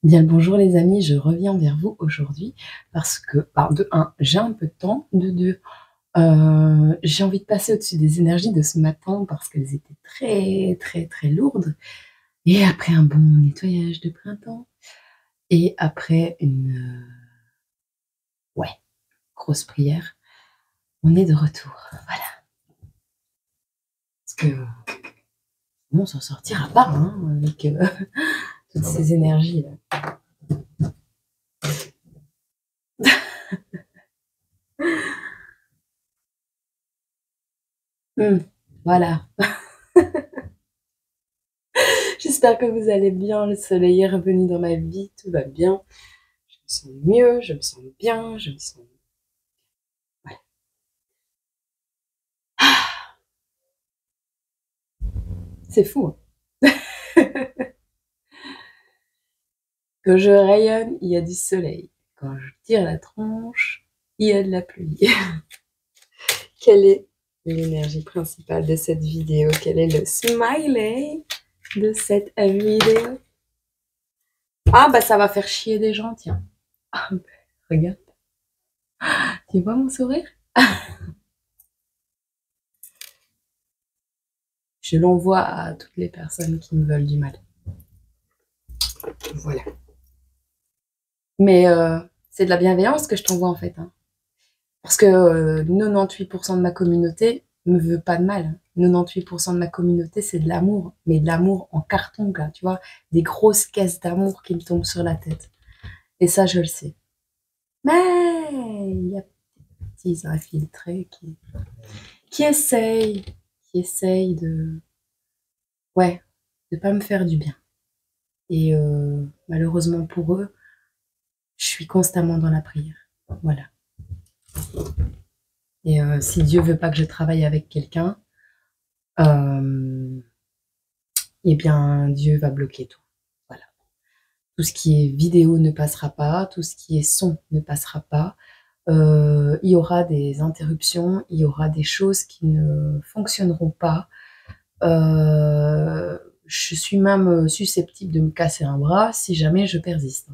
Bien le bonjour les amis, je reviens vers vous aujourd'hui parce que, de un, j'ai un peu de temps, de deux, j'ai envie de passer au-dessus des énergies de ce matin parce qu'elles étaient très, très, très lourdes et après un bon nettoyage de printemps et après une, ouais, grosse prière, on est de retour. Voilà, parce que bon, on s'en sortira pas, hein, avec, toutes ces énergies-là. Voilà. J'espère que vous allez bien, le soleil est revenu dans ma vie, tout va bien. Je me sens mieux, je me sens bien, je me sens... Ouais. C'est fou, hein. Quand je rayonne, il y a du soleil. Quand je tire la tronche, il y a de la pluie. Quelle est l'énergie principale de cette vidéo? Quel est le smiley de cette vidéo? Ah bah ça va faire chier des gens, tiens. Ah, bah, regarde, tu vois mon sourire? Je l'envoie à toutes les personnes qui me veulent du mal. Voilà. Mais c'est de la bienveillance que je t'envoie en fait, hein. Parce que 98% de ma communauté me veut pas de mal. 98% de ma communauté, c'est de l'amour. Mais de l'amour en carton, là, tu vois. Des grosses caisses d'amour qui me tombent sur la tête. Et ça, je le sais. Mais il y a des petits infiltrés qui essayent, de... Ouais, de pas me faire du bien. Et malheureusement pour eux, je suis constamment dans la prière. Voilà. Et si Dieu veut pas que je travaille avec quelqu'un, euh, eh bien, Dieu va bloquer tout. Voilà. Tout ce qui est vidéo ne passera pas, tout ce qui est son ne passera pas. Il y aura des interruptions, il y aura des choses qui ne fonctionneront pas. Je suis même susceptible de me casser un bras si jamais je persiste.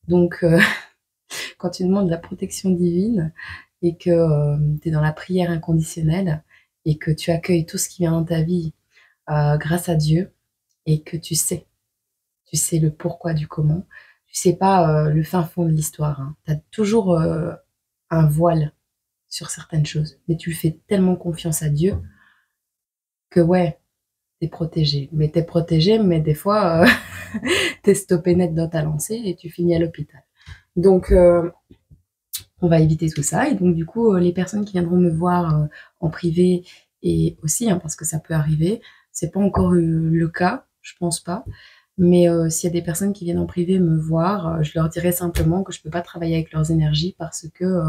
Donc, quand tu demandes la protection divine et que tu es dans la prière inconditionnelle et que tu accueilles tout ce qui vient dans ta vie grâce à Dieu et que tu sais le pourquoi du comment, tu sais pas le fin fond de l'histoire, hein. Tu as toujours un voile sur certaines choses, mais tu fais tellement confiance à Dieu que ouais, t'es protégé. Mais t'es protégé, mais des fois, t'es stoppé net dans ta lancée et tu finis à l'hôpital. Donc, on va éviter tout ça. Et donc, du coup, les personnes qui viendront me voir en privé et aussi, hein, parce que ça peut arriver, c'est pas encore le cas, je pense pas. Mais s'il y a des personnes qui viennent en privé me voir, je leur dirai simplement que je peux pas travailler avec leurs énergies parce que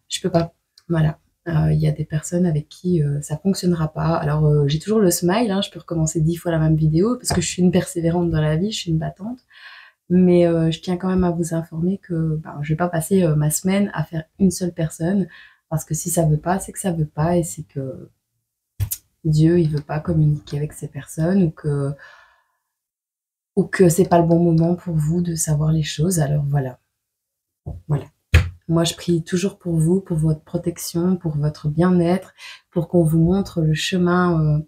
je peux pas. Voilà. Il y a des personnes avec qui ça fonctionnera pas. Alors j'ai toujours le smile, hein, je peux recommencer 10 fois la même vidéo parce que je suis une persévérante dans la vie, je suis une battante. Mais je tiens quand même à vous informer que je vais pas passer ma semaine à faire une seule personne parce que si ça veut pas, c'est que ça veut pas et c'est que Dieu il veut pas communiquer avec ces personnes ou que c'est pas le bon moment pour vous de savoir les choses. Alors voilà, voilà. Moi, je prie toujours pour vous, pour votre protection, pour votre bien-être, pour qu'on vous montre le chemin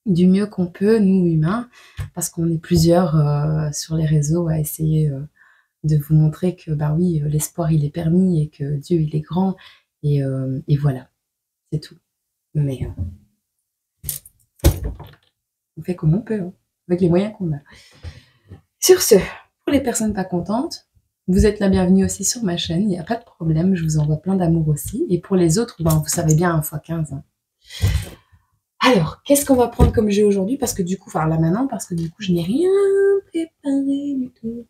du mieux qu'on peut, nous humains, parce qu'on est plusieurs sur les réseaux à essayer de vous montrer que, bah oui, l'espoir, il est permis et que Dieu, il est grand. Et voilà, c'est tout. Mais on fait comme on peut, hein, avec les moyens qu'on a. Sur ce, pour les personnes pas contentes, vous êtes la bienvenue aussi sur ma chaîne, il n'y a pas de problème, je vous envoie plein d'amour aussi. Et pour les autres, vous savez bien, 1 x 15. Hein. Alors, qu'est-ce qu'on va prendre comme jeu aujourd'hui? Parce que du coup, là maintenant, parce que du coup, je n'ai rien préparé du tout.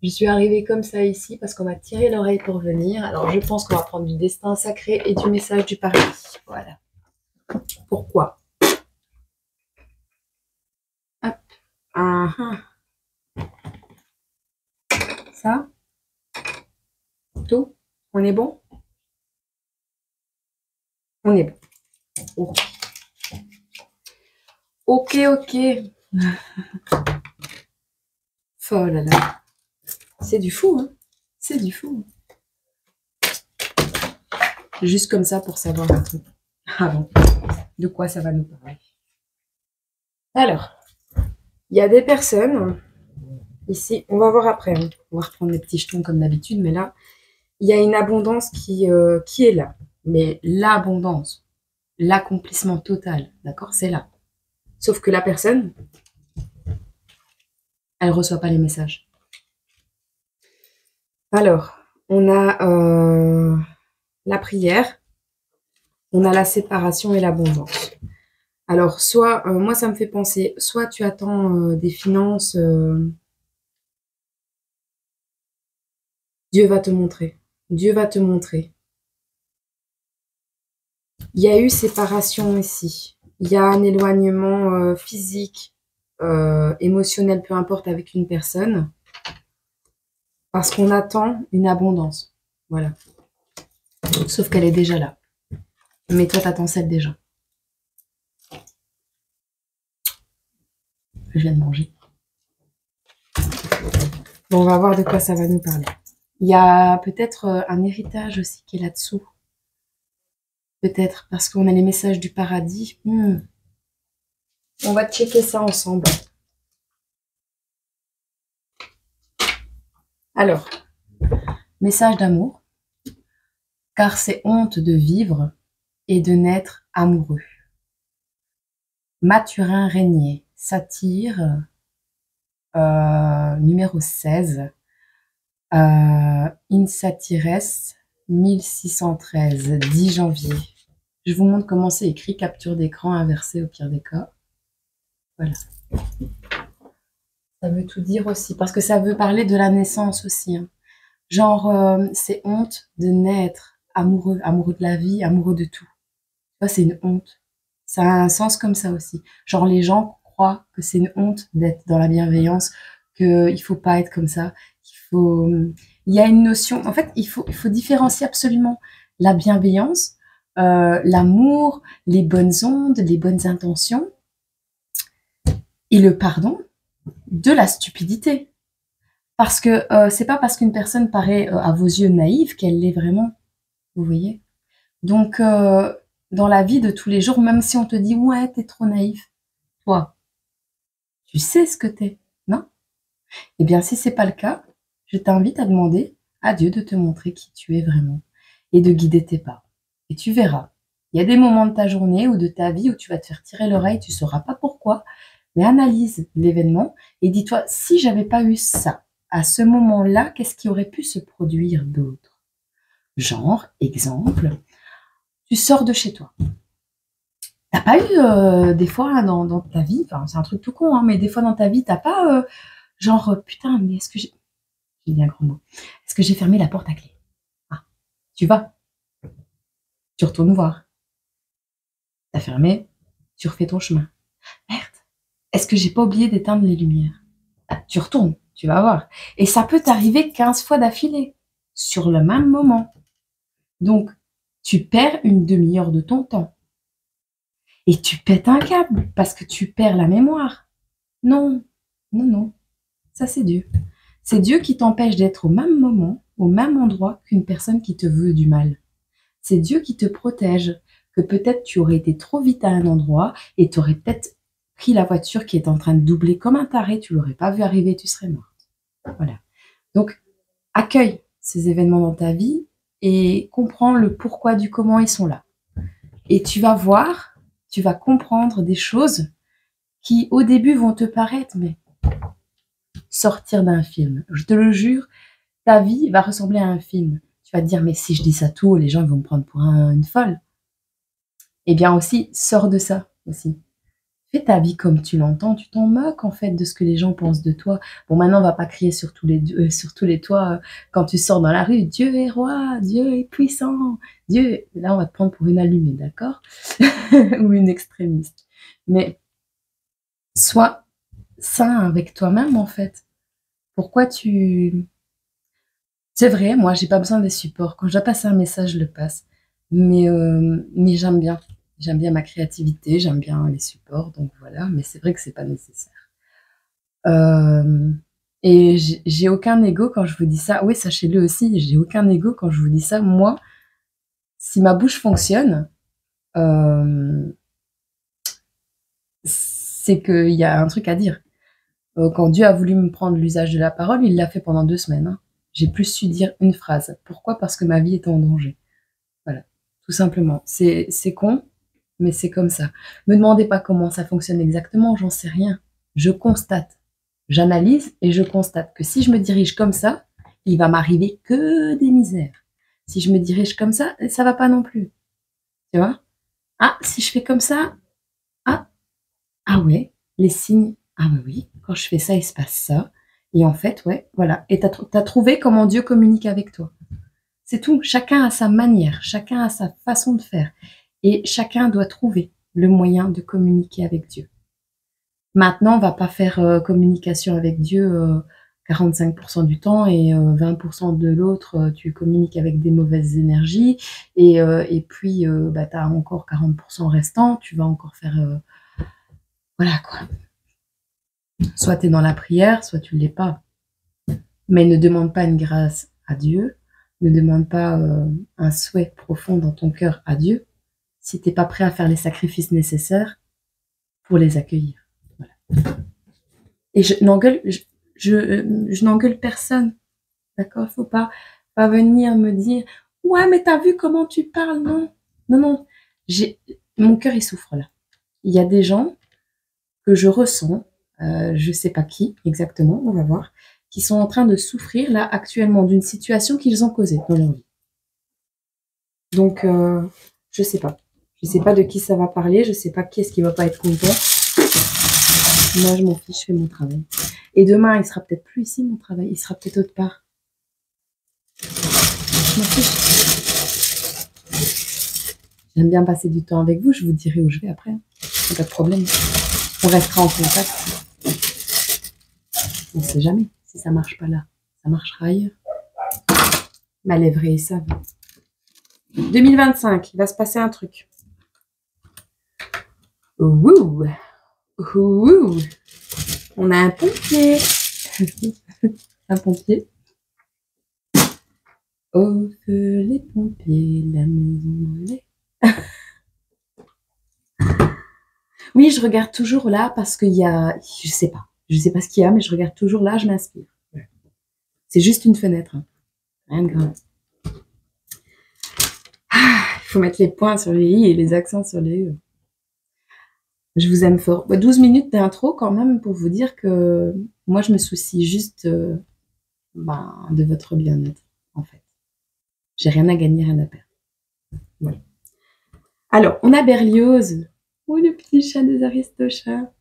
Je suis arrivée comme ça ici parce qu'on m'a tiré l'oreille pour venir. Alors, je pense qu'on va prendre du destin sacré et du message du paradis. Voilà. Pourquoi? Hop. Ah, ah. Ça, tout. On est bon? On est bon. Ok, ok. Ok. Oh là là. C'est du fou, hein. C'est du fou. Juste comme ça pour savoir un truc. Ah bon. De quoi ça va nous parler. Alors, il y a des personnes, ici, on va voir après, hein. On va reprendre les petits jetons comme d'habitude, mais là, il y a une abondance qui est là. Mais l'abondance, l'accomplissement total, d'accord, c'est là. Sauf que la personne, elle ne reçoit pas les messages. Alors, on a la prière, on a la séparation et l'abondance. Alors, soit, moi, ça me fait penser, soit tu attends des finances, Dieu va te montrer. Dieu va te montrer. Il y a eu séparation ici. Il y a un éloignement physique, émotionnel, peu importe, avec une personne. Parce qu'on attend une abondance. Voilà. Sauf qu'elle est déjà là. Mais toi, t'attends celle déjà. Je viens de manger. Bon, on va voir de quoi ça va nous parler. Il y a peut-être un héritage aussi qui est là-dessous. Peut-être parce qu'on a les messages du paradis. On va checker ça ensemble. Alors, message d'amour. Car c'est honte de vivre et de naître amoureux. Mathurin Régnier, satire, numéro 16. In Satires 1613, 10 janvier. Je vous montre comment c'est écrit, capture d'écran inversée au pire des cas. Voilà. Ça veut tout dire aussi, parce que ça veut parler de la naissance aussi. Hein. Genre, c'est honte de naître amoureux, amoureux de la vie, amoureux de tout. Ça, c'est une honte. Ça a un sens comme ça aussi. Genre, les gens croient que c'est une honte d'être dans la bienveillance, qu'il faut pas être comme ça, qu'il faut... Il y a une notion... En fait, il faut différencier absolument la bienveillance, l'amour, les bonnes ondes, les bonnes intentions et le pardon de la stupidité. Parce que c'est pas parce qu'une personne paraît à vos yeux naïve qu'elle l'est vraiment. Vous voyez? Donc, dans la vie de tous les jours, même si on te dit « Ouais, t'es trop naïf », toi, tu sais ce que t'es, non? Eh bien, si c'est pas le cas, je t'invite à demander à Dieu de te montrer qui tu es vraiment et de guider tes pas. Et tu verras. Il y a des moments de ta journée ou de ta vie où tu vas te faire tirer l'oreille, tu sauras pas pourquoi, mais analyse l'événement et dis-toi, si j'avais pas eu ça, à ce moment-là, qu'est-ce qui aurait pu se produire d'autre? Genre, exemple, tu sors de chez toi. T'as pas eu des fois hein, dans ta vie, enfin c'est un truc tout con, hein, mais des fois dans ta vie, t'as pas genre putain, mais est-ce que j'ai dit un grand mot, est-ce que j'ai fermé la porte à clé? Ah, tu vas, tu retournes voir, t'as fermé, tu refais ton chemin. Merde, est-ce que j'ai pas oublié d'éteindre les lumières? Ah, tu retournes, tu vas voir. Et ça peut t'arriver 15 fois d'affilée, sur le même moment. Donc, tu perds une demi-heure de ton temps. Et tu pètes un câble parce que tu perds la mémoire. Non, non, non. Ça, c'est Dieu. C'est Dieu qui t'empêche d'être au même moment, au même endroit qu'une personne qui te veut du mal. C'est Dieu qui te protège, que peut-être tu aurais été trop vite à un endroit et tu aurais peut-être pris la voiture qui est en train de doubler comme un taré, tu l'aurais pas vu arriver, tu serais morte. Voilà. Donc, accueille ces événements dans ta vie et comprends le pourquoi du comment ils sont là. Et tu vas voir, tu vas comprendre des choses qui, au début, vont te paraître, mais sortir d'un film. Je te le jure, ta vie va ressembler à un film. Tu vas te dire, mais si je dis ça tout haut, les gens vont me prendre pour une folle. Eh bien aussi, sors de ça aussi. Fais ta vie comme tu l'entends, tu t'en moques en fait de ce que les gens pensent de toi. Bon, maintenant, on va pas crier sur tous les toits quand tu sors dans la rue, Dieu est roi, Dieu est puissant, Dieu... Là, on va te prendre pour une allumée, d'accord? Ou une extrémiste. Mais sois sain avec toi-même en fait. Pourquoi tu... C'est vrai, moi, j'ai pas besoin des supports. Quand je dois passer un message, je le passe. Mais j'aime bien. J'aime bien ma créativité, j'aime bien les supports, donc voilà. Mais c'est vrai que c'est pas nécessaire. Et j'ai aucun ego quand je vous dis ça. Oui, sachez-le aussi, j'ai aucun ego quand je vous dis ça. Moi, si ma bouche fonctionne, c'est qu'il y a un truc à dire. Quand Dieu a voulu me prendre l'usage de la parole, il l'a fait pendant 2 semaines, hein. J'ai plus su dire une phrase. Pourquoi? Parce que ma vie était en danger. Voilà, tout simplement. C'est con, mais c'est comme ça. Me demandez pas comment ça fonctionne exactement, j'en sais rien. Je constate, j'analyse et je constate que si je me dirige comme ça, il va m'arriver que des misères. Si je me dirige comme ça va pas non plus. Tu vois? Ah, si je fais comme ça, ah, ah ouais, les signes, ah bah oui, quand je fais ça, il se passe ça. Et en fait, ouais, voilà. Et t'as trouvé comment Dieu communique avec toi. C'est tout. Chacun a sa manière, chacun a sa façon de faire. Et chacun doit trouver le moyen de communiquer avec Dieu. Maintenant, on va pas faire communication avec Dieu 45% du temps et 20% de l'autre, tu communiques avec des mauvaises énergies. Et puis, bah, tu as encore 40% restant, tu vas encore faire... voilà quoi. Soit tu es dans la prière, soit tu ne l'es pas. Mais ne demande pas une grâce à Dieu, ne demande pas un souhait profond dans ton cœur à Dieu, si tu n'es pas prêt à faire les sacrifices nécessaires pour les accueillir. Voilà. Et je n'engueule personne, d'accord? Il ne faut pas venir me dire « Ouais, mais t'as vu comment tu parles ?» Non, non, non. Mon cœur, il souffre là. Il y a des gens que je ressens, je ne sais pas qui exactement, on va voir, qui sont en train de souffrir là actuellement d'une situation qu'ils ont causée dans leur vie. Donc, je ne sais pas. Je ne sais pas de qui ça va parler, je ne sais pas qui est-ce qui ne va pas être content. Moi, je m'en fiche, je fais mon travail. Et demain, il sera peut-être plus ici, mon travail. Il sera peut-être autre part. Je m'en fiche. J'aime bien passer du temps avec vous. Je vous dirai où je vais après. Pas de problème. On restera en contact. On ne sait jamais. Si ça ne marche pas là, ça marchera ailleurs. Ma lèvre est savent. 2025, il va se passer un truc. Ouh. Ouh. On a un pompier. Un pompier. Oh, feu les pompiers, la maison brûlée. Oui, je regarde toujours là parce qu'il y a... Je sais pas ce qu'il y a, mais je regarde toujours là, je m'inspire. C'est juste une fenêtre. Hein. Rien de grave. Ah, il faut mettre les points sur les i et les accents sur les e. Je vous aime fort. 12 minutes d'intro quand même pour vous dire que moi, je me soucie juste de votre bien-être, en fait. J'ai rien à gagner, rien à perdre. Voilà. Alors, on a Berlioz. Oh, le petit chat des Aristochats.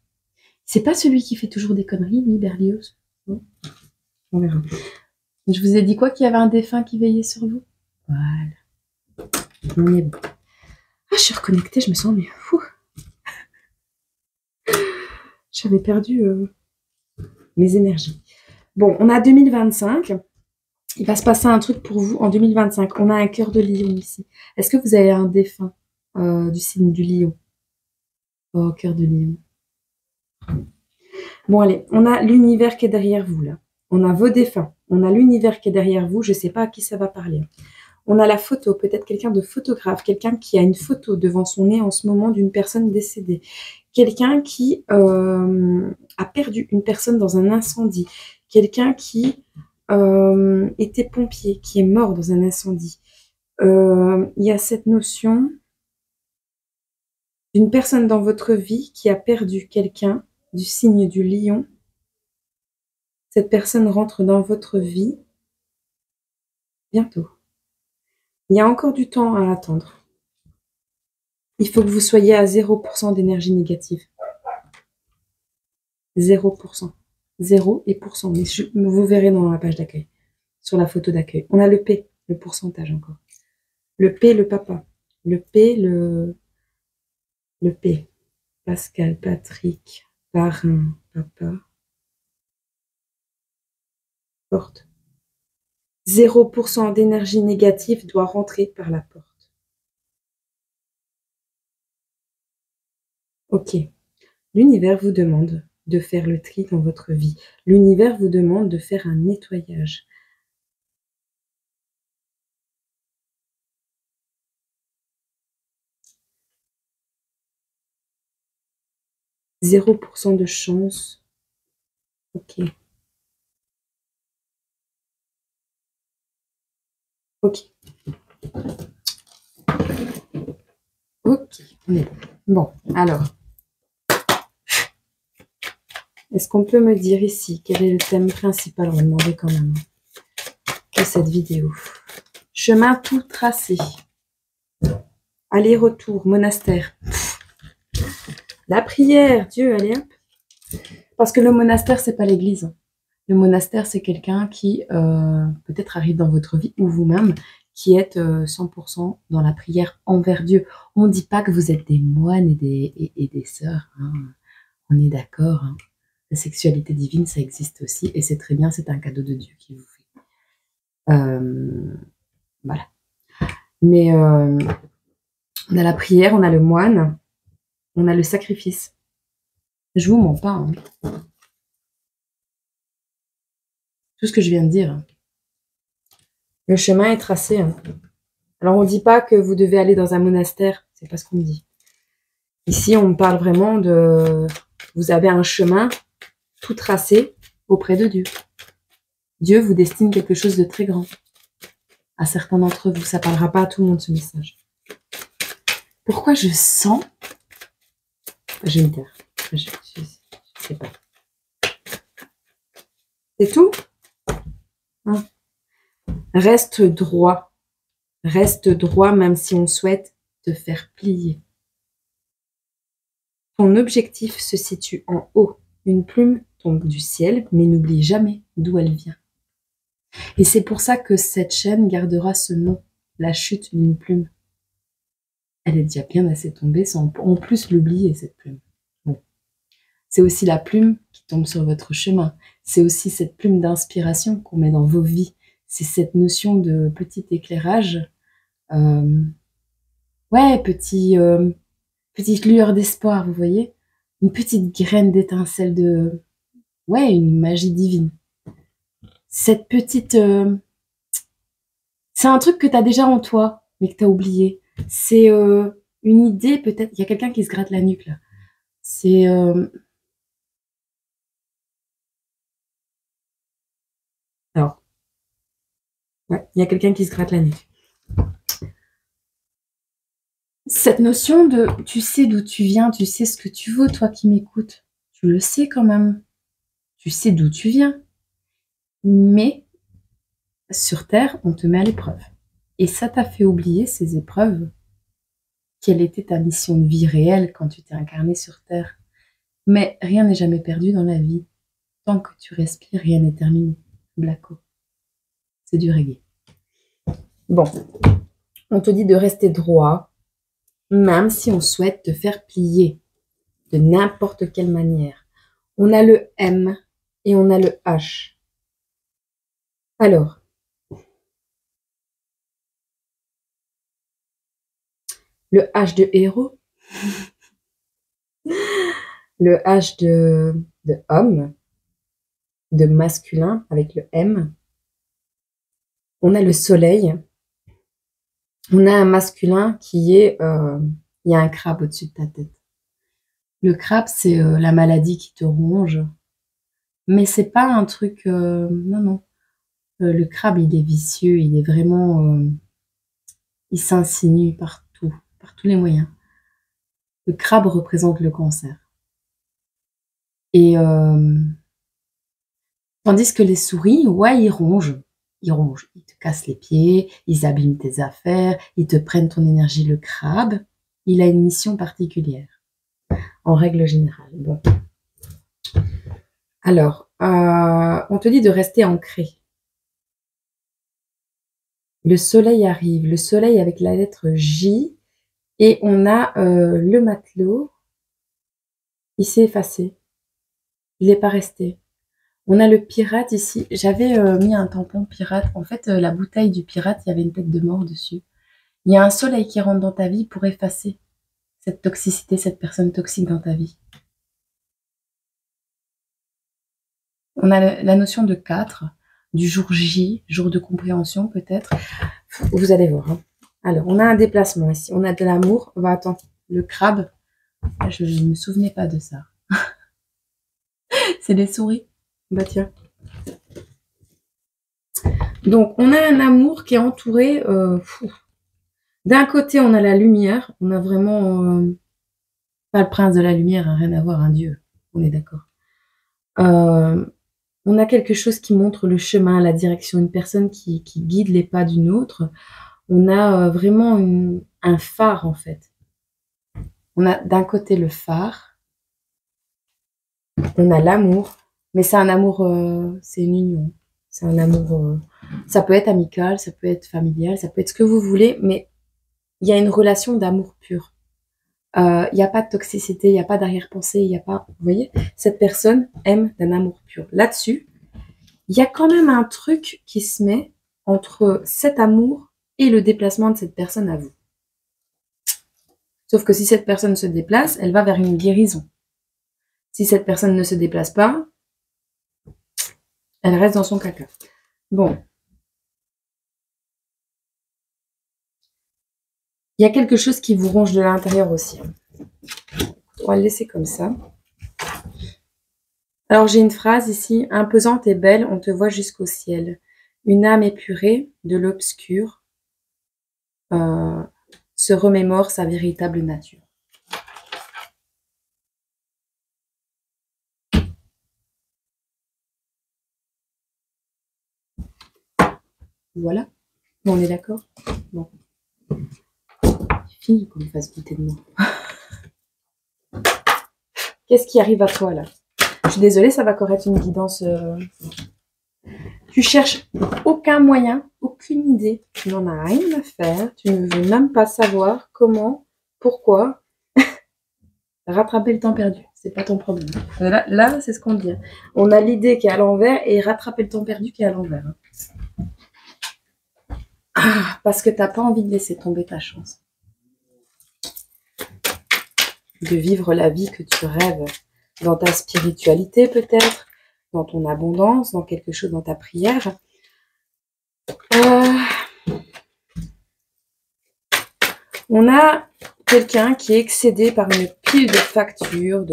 C'est pas celui qui fait toujours des conneries, lui, Berlioz. Non, on verra. Je vous ai dit quoi? Qu'il y avait un défunt qui veillait sur vous? Voilà. On est bon. Ah, je suis reconnectée, je me sens mieux. J'avais perdu mes énergies. Bon, on a 2025. Il va se passer un truc pour vous en 2025. On a un cœur de lion ici. Est-ce que vous avez un défunt du signe du lion? Oh, cœur de lion. Bon, allez, on a l'univers qui est derrière vous, là. On a vos défunts. On a l'univers qui est derrière vous. Je ne sais pas à qui ça va parler. On a la photo, peut-être quelqu'un de photographe, quelqu'un qui a une photo devant son nez en ce moment d'une personne décédée. Quelqu'un qui a perdu une personne dans un incendie. Quelqu'un qui était pompier, qui est mort dans un incendie. Il y a cette notion d'une personne dans votre vie qui a perdu quelqu'un du signe du lion. Cette personne rentre dans votre vie bientôt. Il y a encore du temps à attendre. Il faut que vous soyez à 0% d'énergie négative. 0%. 0 et pourcent. Mais vous verrez dans la page d'accueil, sur la photo d'accueil. On a le P, le pourcentage encore. Le P, le papa. Le P, le P. Pascal, Patrick, parrain, papa. Porte. 0% d'énergie négative doit rentrer par la porte. Ok. L'univers vous demande de faire le tri dans votre vie. L'univers vous demande de faire un nettoyage. « 0% de chance. » Ok. Ok. Ok, on est bon. Alors, est-ce qu'on peut me dire ici quel est le thème principal? On va demander quand même de cette vidéo. Chemin tout tracé. Aller-retour, monastère. La prière, Dieu, allez hop. Parce que le monastère, c'est pas l'église. Le monastère, c'est quelqu'un qui peut-être arrive dans votre vie ou vous-même qui êtes 100% dans la prière envers Dieu. On ne dit pas que vous êtes des moines et des sœurs. Hein. On est d'accord. Hein. La sexualité divine, ça existe aussi et c'est très bien. C'est un cadeau de Dieu qui vous fait. Voilà. Mais on a la prière, on a le moine, on a le sacrifice. Je vous mens pas. Hein. Tout ce que je viens de dire. Le chemin est tracé. Hein. Alors, on ne dit pas que vous devez aller dans un monastère. C'est pas ce qu'on dit. Ici, on parle vraiment de... Vous avez un chemin tout tracé auprès de Dieu. Dieu vous destine quelque chose de très grand. À certains d'entre vous, ça ne parlera pas à tout le monde, ce message. Pourquoi je sens... Je vais me taire. Je sais pas. C'est tout? Hein? Reste droit. Reste droit même si on souhaite te faire plier. Ton objectif se situe en haut. Une plume tombe du ciel, mais n'oublie jamais d'où elle vient. Et c'est pour ça que cette chaîne gardera ce nom, la chute d'une plume. Elle est déjà bien assez tombée sans en plus l'oublier, cette plume. Bon. C'est aussi la plume qui tombe sur votre chemin. C'est aussi cette plume d'inspiration qu'on met dans vos vies. C'est cette notion de petit éclairage. Ouais, petite lueur d'espoir, vous voyez? Une petite graine d'étincelle de... Ouais, une magie divine. Cette petite... c'est un truc que tu as déjà en toi, mais que tu as oublié. C'est une idée, peut-être... Il y a quelqu'un qui se gratte la nuque, là. C'est... Alors... Ouais, il y a quelqu'un qui se gratte la nuque. Cette notion de... Tu sais d'où tu viens, tu sais ce que tu veux, toi qui m'écoutes. Tu le sais quand même. Tu sais d'où tu viens. Mais... Sur Terre, on te met à l'épreuve. Et ça t'a fait oublier ces épreuves. Quelle était ta mission de vie réelle quand tu t'es incarné sur Terre? Mais rien n'est jamais perdu dans la vie. Tant que tu respires, rien n'est terminé. Blacko. C'est du reggae. Bon. On te dit de rester droit, même si on souhaite te faire plier de n'importe quelle manière. On a le M et on a le H. Alors, le H de héros, le H de homme, de masculin avec le M. On a le soleil. On a un masculin qui est... il y a un crabe au-dessus de ta tête. Le crabe, c'est la maladie qui te ronge. Mais c'est pas un truc... non, non. Le crabe, il est vicieux. Il est vraiment... il s'insinue partout, par tous les moyens. Le crabe représente le cancer. Et... tandis que les souris, ouais, ils rongent. Ils rongent. Ils te cassent les pieds, ils abîment tes affaires, ils te prennent ton énergie. Le crabe, il a une mission particulière. En règle générale. Bon. Alors, on te dit de rester ancré. Le soleil arrive. Le soleil avec la lettre J. Et on a le matelot. Il s'est effacé. Il n'est pas resté. On a le pirate ici. J'avais mis un tampon pirate. En fait, la bouteille du pirate, il y avait une tête de mort dessus. Il y a un soleil qui rentre dans ta vie pour effacer cette toxicité, cette personne toxique dans ta vie. On a la notion de 4, du jour J, jour de compréhension peut-être. Vous allez voir. Hein. Alors, on a un déplacement ici. On a de l'amour. Bah, attends, le crabe. Je ne me souvenais pas de ça. C'est des souris. Bah tiens. Donc, on a un amour qui est entouré... d'un côté, on a la lumière. On a vraiment... pas le prince de la lumière, hein, rien à voir, un dieu. On est d'accord. On a quelque chose qui montre le chemin, la direction, une personne qui guide les pas d'une autre. On a vraiment un phare, en fait. On a d'un côté le phare, on a l'amour, mais c'est un amour, c'est une union. C'est un amour, ça peut être amical, ça peut être familial, ça peut être ce que vous voulez, mais il y a une relation d'amour pur. Il n'y a pas de toxicité, il n'y a pas d'arrière-pensée, il n'y a pas... Vous voyez, cette personne aime d'un amour pur. Là-dessus, il y a quand même un truc qui se met entre cet amour et le déplacement de cette personne à vous. Sauf que si cette personne se déplace, elle va vers une guérison. Si cette personne ne se déplace pas, elle reste dans son caca. Bon. Il y a quelque chose qui vous ronge de l'intérieur aussi. On va le laisser comme ça. Alors j'ai une phrase ici. Imposante et belle, on te voit jusqu'au ciel. Une âme épurée de l'obscur se remémore sa véritable nature. Voilà. Bon, on est d'accord? Bon. C'est fini qu'on me fasse douter de moi. Qu'est-ce qui arrive à toi là? Je suis désolée, ça va encore être une guidance. Tu cherches aucun moyen, aucune idée. Tu n'en as rien à faire. Tu ne veux même pas savoir comment, pourquoi. Rattraper le temps perdu, c'est pas ton problème. Là c'est ce qu'on dit. On a l'idée qui est à l'envers et rattraper le temps perdu qui est à l'envers. Ah, parce que t'as pas envie de laisser tomber ta chance. De vivre la vie que tu rêves. Dans ta spiritualité peut-être, dans ton abondance, dans quelque chose, dans ta prière. On a quelqu'un qui est excédé par une pile de factures,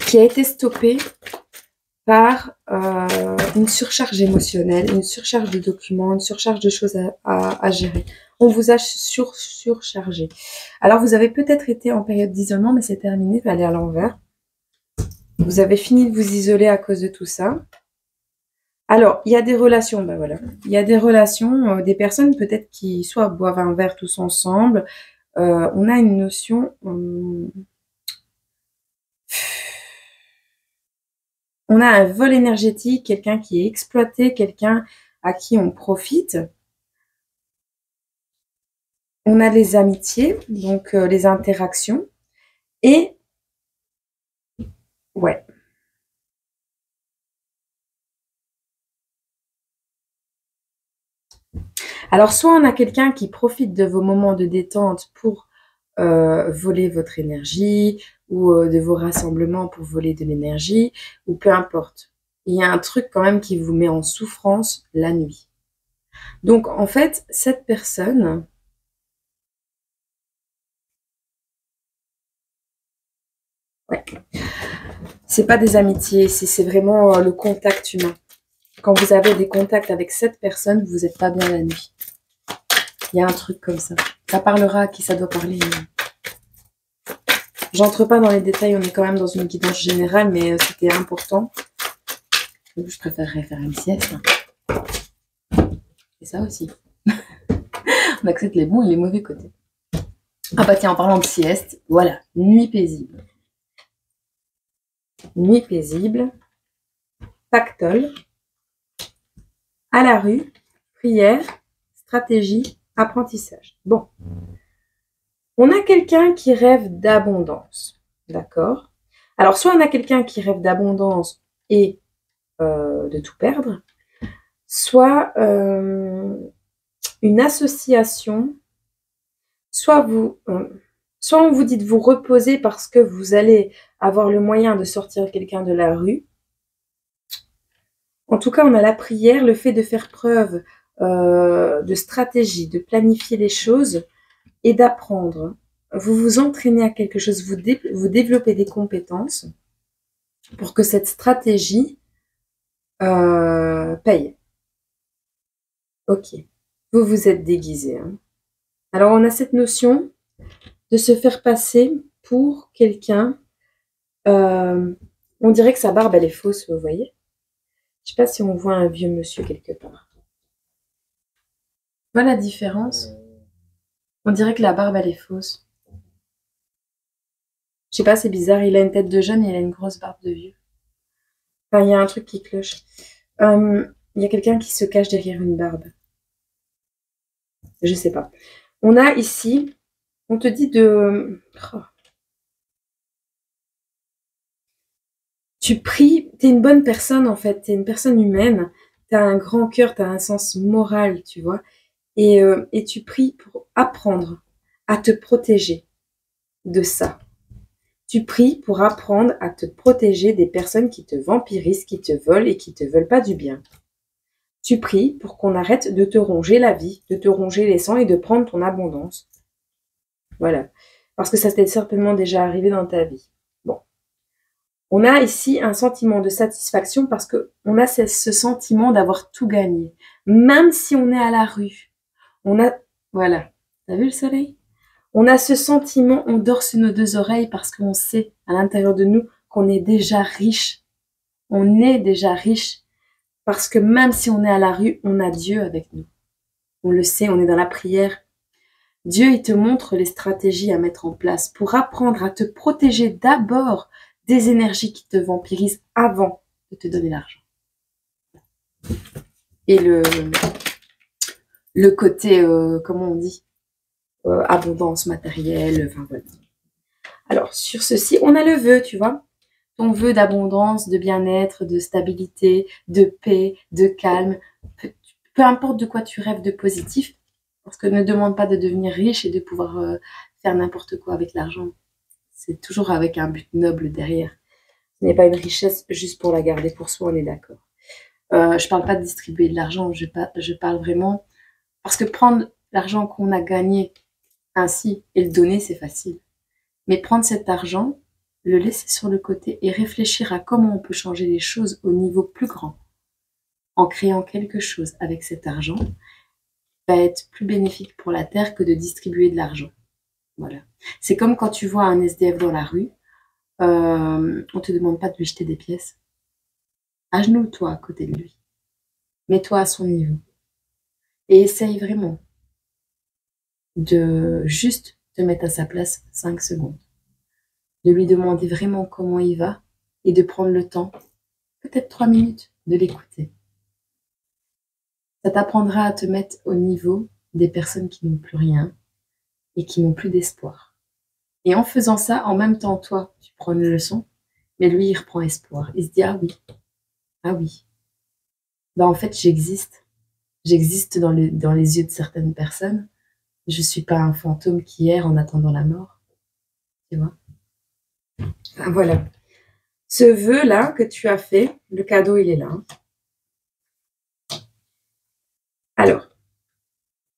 qui a été stoppé par une surcharge émotionnelle, une surcharge de documents, une surcharge de choses à gérer. On vous a surchargé. Alors, vous avez peut-être été en période d'isolement, mais c'est terminé, il va aller à l'envers. Vous avez fini de vous isoler à cause de tout ça. Alors, il y a des relations, ben voilà. Il y a des relations, des personnes peut-être qui soit boivent un verre tous ensemble. On a une notion... on a un vol énergétique, quelqu'un qui est exploité, quelqu'un à qui on profite. On a les amitiés, donc les interactions. Et, ouais. Alors, soit on a quelqu'un qui profite de vos moments de détente pour voler votre énergie, ou de vos rassemblements pour voler de l'énergie, ou peu importe. Il y a un truc quand même qui vous met en souffrance la nuit. Donc, en fait, cette personne... Ouais. C'est pas des amitiés, c'est vraiment le contact humain. Quand vous avez des contacts avec cette personne, vous n'êtes pas bien la nuit. Il y a un truc comme ça. Ça parlera à qui ça doit parler. J'entre pas dans les détails, on est quand même dans une guidance générale, mais c'était important. Donc, je préférerais faire une sieste. Et ça aussi. On accepte les bons et les mauvais côtés. Ah bah tiens, en parlant de sieste, voilà, nuit paisible. Nuit paisible, pactole, à la rue, prière, stratégie, apprentissage. Bon. On a quelqu'un qui rêve d'abondance, d'accord? Alors, soit on a quelqu'un qui rêve d'abondance et de tout perdre, soit une association, soit on vous dit de vous reposer parce que vous allez avoir le moyen de sortir quelqu'un de la rue. En tout cas, on a la prière, le fait de faire preuve de stratégie, de planifier les choses et d'apprendre. Vous vous entraînez à quelque chose, vous développez des compétences pour que cette stratégie paye. Ok, vous vous êtes déguisé. Hein. Alors, on a cette notion de se faire passer pour quelqu'un. On dirait que sa barbe, elle est fausse, vous voyez. Je ne sais pas si on voit un vieux monsieur quelque part. Voilà la différence. On dirait que la barbe, elle est fausse. Je sais pas, c'est bizarre. Il a une tête de jeune et il a une grosse barbe de vieux. Enfin, il y a un truc qui cloche. Il y a quelqu'un qui se cache derrière une barbe. Je sais pas. On a ici, on te dit de... Oh. Tu pries, t'es une bonne personne en fait, t'es une personne humaine, t'as un grand cœur, t'as un sens moral, tu vois. Et tu pries pour apprendre à te protéger de ça. Tu pries pour apprendre à te protéger des personnes qui te vampirisent, qui te volent et qui te veulent pas du bien. Tu pries pour qu'on arrête de te ronger la vie, de te ronger les sangs et de prendre ton abondance. Voilà. Parce que ça t'est certainement déjà arrivé dans ta vie. Bon. On a ici un sentiment de satisfaction parce qu'on a ce sentiment d'avoir tout gagné. Même si on est à la rue. On a... Voilà. T'as vu le soleil? On a ce sentiment, on dort sur nos deux oreilles parce qu'on sait à l'intérieur de nous qu'on est déjà riche. On est déjà riche parce que même si on est à la rue, on a Dieu avec nous. On le sait, on est dans la prière. Dieu, il te montre les stratégies à mettre en place pour apprendre à te protéger d'abord des énergies qui te vampirisent avant de te donner l'argent. Et le côté, comment on dit, abondance matérielle, enfin voilà. Alors, sur ceci, on a le vœu, tu vois. Ton vœu d'abondance, de bien-être, de stabilité, de paix, de calme. Peu importe de quoi tu rêves de positif, parce que ne demande pas de devenir riche et de pouvoir faire n'importe quoi avec l'argent. C'est toujours avec un but noble derrière. Ce n'est pas une richesse juste pour la garder pour soi, on est d'accord. Je parle pas de distribuer de l'argent, je parle vraiment... Parce que prendre l'argent qu'on a gagné ainsi et le donner, c'est facile. Mais prendre cet argent, le laisser sur le côté et réfléchir à comment on peut changer les choses au niveau plus grand, en créant quelque chose avec cet argent, va être plus bénéfique pour la Terre que de distribuer de l'argent. Voilà. C'est comme quand tu vois un SDF dans la rue, on te demande pas de lui jeter des pièces. Agenouille-toi à côté de lui. Mets-toi à son niveau. Et essaye vraiment de juste te mettre à sa place 5 secondes. De lui demander vraiment comment il va et de prendre le temps, peut-être 3 minutes, de l'écouter. Ça t'apprendra à te mettre au niveau des personnes qui n'ont plus rien et qui n'ont plus d'espoir. Et en faisant ça, en même temps, toi, tu prends une leçon, mais lui, il reprend espoir. Il se dit, ah oui, bah en fait, j'existe. J'existe dans les yeux de certaines personnes. Je suis pas un fantôme qui erre en attendant la mort. Tu vois? Enfin, voilà. Ce vœu-là que tu as fait, le cadeau, il est là. Alors,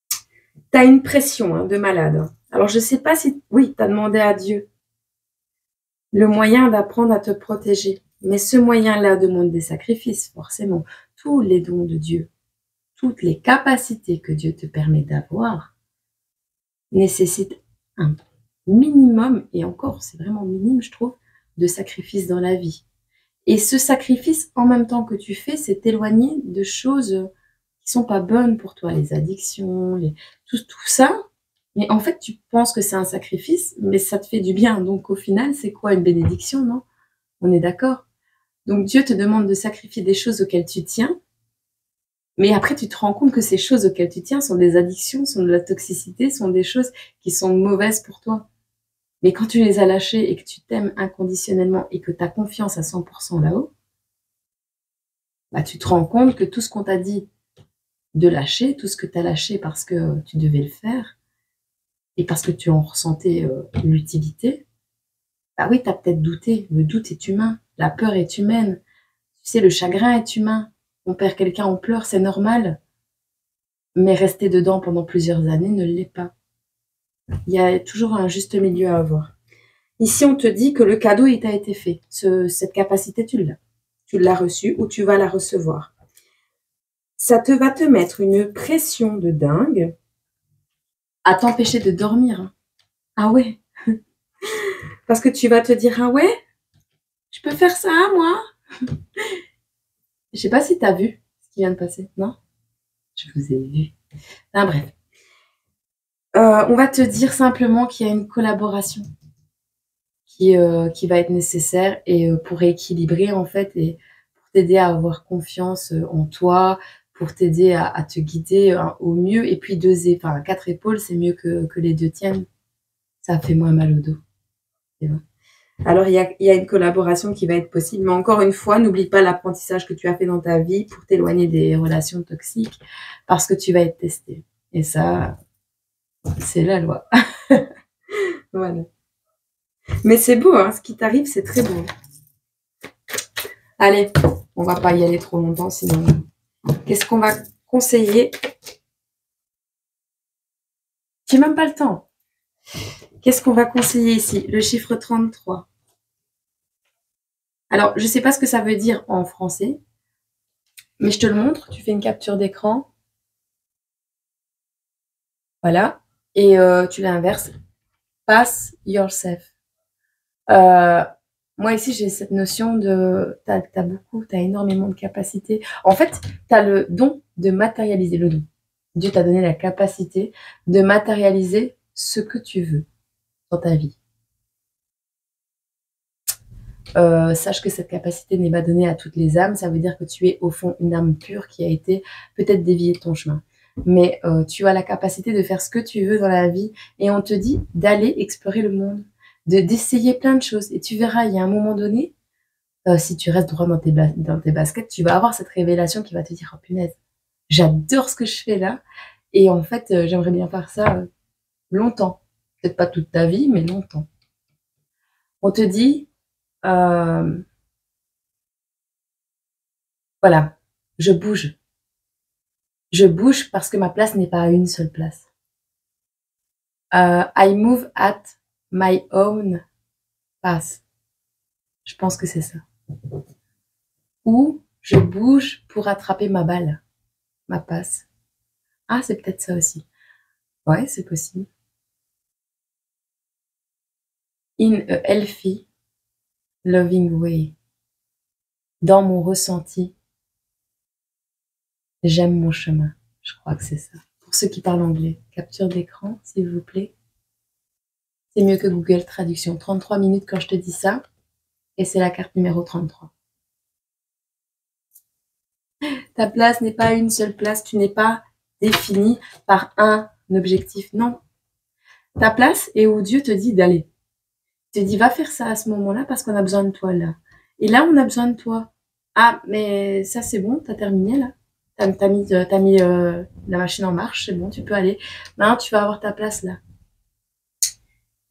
tu as une pression de malade. Alors, je sais pas si... Oui, tu as demandé à Dieu le moyen d'apprendre à te protéger. Mais ce moyen-là demande des sacrifices, forcément. Tous les dons de Dieu, toutes les capacités que Dieu te permet d'avoir nécessitent un minimum, et encore, c'est vraiment minime, je trouve, de sacrifices dans la vie. Et ce sacrifice, en même temps que tu fais, c'est t'éloigner de choses qui sont pas bonnes pour toi, les addictions, tout ça. Mais en fait, tu penses que c'est un sacrifice, mais ça te fait du bien. Donc au final, c'est quoi une bénédiction, non? On est d'accord? Donc Dieu te demande de sacrifier des choses auxquelles tu tiens, mais après tu te rends compte que ces choses auxquelles tu tiens sont des addictions, sont de la toxicité, sont des choses qui sont mauvaises pour toi. Mais quand tu les as lâchées et que tu t'aimes inconditionnellement et que tu as confiance à 100% là-haut, bah, tu te rends compte que tout ce qu'on t'a dit de lâcher, tout ce que tu as lâché parce que tu devais le faire et parce que tu en ressentais l'utilité, Bah oui, tu as peut-être douté. Le doute est humain. La peur est humaine. Tu sais, le chagrin est humain. On perd quelqu'un, on pleure, c'est normal. Mais rester dedans pendant plusieurs années ne l'est pas. Il y a toujours un juste milieu à avoir. Ici, on te dit que le cadeau, il t'a été fait. Cette capacité, tu l'as. Tu l'as reçue ou tu vas la recevoir. Ça va te mettre une pression de dingue à t'empêcher de dormir. Ah ouais. Parce que tu vas te dire, ah ouais, je peux faire ça, moi. Je sais pas si tu as vu ce qui vient de passer, non? Je vous ai vu. Ah, bref. On va te dire simplement qu'il y a une collaboration qui va être nécessaire et pour rééquilibrer en fait et pour t'aider à avoir confiance en toi, pour t'aider à te guider au mieux. Et puis enfin 4 épaules, c'est mieux que les 2 tiennent. Ça fait moins mal au dos. C'est vrai. Alors, il y a une collaboration qui va être possible. Mais encore une fois, n'oublie pas l'apprentissage que tu as fait dans ta vie pour t'éloigner des relations toxiques parce que tu vas être testé. Et ça, c'est la loi. Voilà. Mais c'est beau, hein, ce qui t'arrive, c'est très beau. Allez, on va pas y aller trop longtemps, sinon... Qu'est-ce qu'on va conseiller? J'ai même pas le temps. Qu'est-ce qu'on va conseiller ici? Le chiffre 33. Alors, je sais pas ce que ça veut dire en français, mais je te le montre. Tu fais une capture d'écran. Voilà. Et tu l'inverses. Pass yourself. Moi, ici, j'ai cette notion de... T'as énormément de capacités. En fait, t'as le don de matérialiser le don. Dieu t'a donné la capacité de matérialiser ce que tu veux dans ta vie. Sache que cette capacité n'est pas donnée à toutes les âmes. Ça veut dire que tu es au fond une âme pure qui a été peut-être déviée de ton chemin. Mais tu as la capacité de faire ce que tu veux dans la vie et on te dit d'aller explorer le monde, d'essayer plein de choses. Et tu verras, il y a un moment donné, si tu restes droit dans tes baskets, tu vas avoir cette révélation qui va te dire « Oh punaise, j'adore ce que je fais là et en fait, j'aimerais bien faire ça longtemps. » Peut-être pas toute ta vie, mais longtemps. On te dit voilà, je bouge. Je bouge parce que ma place n'est pas à une seule place. I move at my own pace. Je pense que c'est ça. Ou je bouge pour attraper ma balle, ma passe. Ah, c'est peut-être ça aussi. Ouais, c'est possible. In a healthy, loving way. Dans mon ressenti, j'aime mon chemin. Je crois que c'est ça. Pour ceux qui parlent anglais, capture d'écran, s'il vous plaît. C'est mieux que Google Traduction. 33 minutes quand je te dis ça. Et c'est la carte numéro 33. Ta place n'est pas une seule place. Tu n'es pas défini par un objectif. Non. Ta place est où Dieu te dit d'aller. Il te dit, va faire ça à ce moment-là parce qu'on a besoin de toi là. Et là, on a besoin de toi. Ah, mais ça, c'est bon, t'as terminé là. T'as mis la machine en marche, c'est bon, tu peux aller. Maintenant, tu vas avoir ta place là.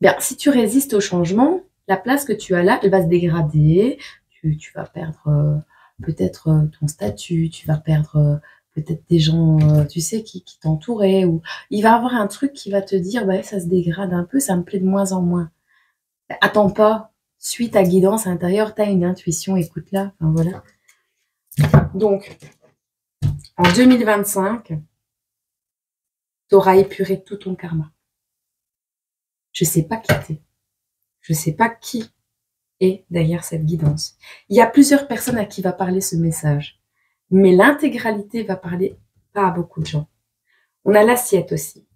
Bien, si tu résistes au changement, la place que tu as là, elle va se dégrader. Tu vas perdre peut-être ton statut, tu vas perdre peut-être des gens, tu sais, qui t'entouraient. Ou il va y avoir un truc qui va te dire, bah, ça se dégrade un peu, ça me plaît de moins en moins. Attends pas, suis ta guidance intérieure, tu as une intuition, écoute-la. Enfin, voilà. Donc, en 2025, tu auras épuré tout ton karma. Je sais pas qui t'es. Je sais pas qui est derrière cette guidance. Il y a plusieurs personnes à qui va parler ce message. Mais l'intégralité va parler pas à beaucoup de gens. On a l'assiette aussi.